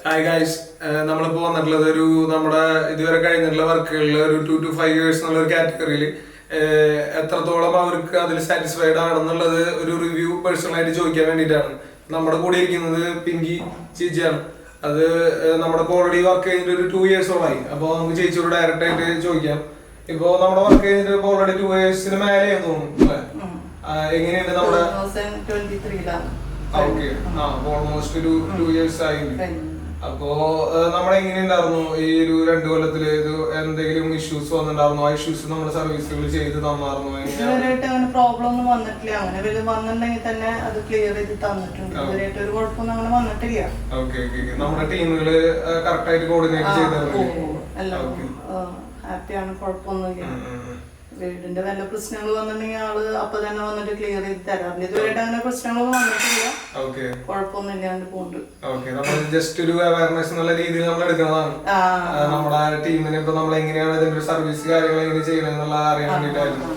Hi guys, നമ്മളിപ്പോൾ വന്നിട്ടുള്ളത് നമ്മുടെ ഇതുവരെ കഴിഞ്ഞിട്ടുള്ള വർക്കുകളിൽ ഒരു 2 to 5 years എന്നുള്ള ഒരു കാറ്റഗറിയിൽ എത്രത്തോളം അവർക്ക് അതിൽ സാറ്റിസ്ഫൈഡ് ആണെന്നുള്ളത് ഒരു റിവ്യൂ പേഴ്സണലായിട്ട് ചോദിക്കാൻ വേണ്ടിയിട്ടാണ്. നമ്മുടെ കൂടെ ഇരിക്കുന്നത് പിങ്കി ചേച്ചിയാണ്. അത് നമ്മുടെ ഓൾറെഡി വർക്ക് കഴിഞ്ഞിട്ട് ഒരു 2 yearsോളായി. അപ്പോൾ നമുക്ക് ചേച്ചിയോട് ഡയറക്റ്റ് ആയിട്ട് ചോദിക്കാം. ഇപ്പോൾ നമ്മുടെ വർക്ക് കഴിഞ്ഞിട്ട് ഓൾറെഡി 2 yearsന് മേലെയാന്ന് തോന്നുന്നു അല്ലേ? എങ്ങനെയുണ്ട് നമ്മുടെ ഓൾമോസ്റ്റ് ഒരു 2 years ആയി. അപ്പോ നമ്മളെങ്ങനെയുണ്ടായിരുന്നു ഈ ഒരു 2 കൊല്ലത്തില് എന്തെങ്കിലും ഇഷ്യൂസ് വന്നിട്ടുണ്ടായിരുന്നു? ആ ഇഷ്യൂസ് നമ്മുടെ സർവീസുകൾ ചെയ്ത് തന്നായിരുന്നു? അങ്ങനെ പ്രോബ്ലം ഒന്നും വന്നിട്ടില്ല. അങ്ങനെ വന്നിട്ടുണ്ടെങ്കിൽ തന്നെ അത് ക്ലിയർ ചെയ്ത് തന്നിട്ടുണ്ട്. ഇതുവരെയായിട്ട് ഒരു കുഴപ്പമൊന്നും അങ്ങനെ വന്നിട്ടില്ല. ഓക്കെ നമ്മുടെ ടീമുകള് കറക്റ്റ് ആയിട്ട് കോർഡിനേറ്റ് ചെയ്തത് എല്ലാം ഹാപ്പിയാണ്, കുഴപ്പമൊന്നുമില്ല. വീടിന്റെ വല്ല പ്രശ്നങ്ങൾ വന്നിട്ടുണ്ടെങ്കിൽ ആള് അപ്പൊ തന്നെ വന്നിട്ട് ക്ലിയർ ചെയ്ത് തരാം. ഇതുവരെയായിട്ട് അങ്ങനെ പ്രശ്നങ്ങളൊന്നും വന്നിട്ടില്ല, കുഴപ്പമൊന്നും ഇല്ലാണ്ട് പോകുന്നുണ്ട്. ജസ്റ്റ് ഒരു അവയർനെസ് എന്നുള്ള രീതിയിൽ നമ്മൾ എടുക്കുന്നതാണ്. നമ്മുടെ ടീമിന് ഇപ്പൊ നമ്മൾ എങ്ങനെയാണ് ഇതിന്റെ സർവീസ് കാര്യങ്ങൾ എങ്ങനെ ചെയ്യണമെന്നുള്ള അറിയാൻ വേണ്ടിയിട്ടായിരുന്നു.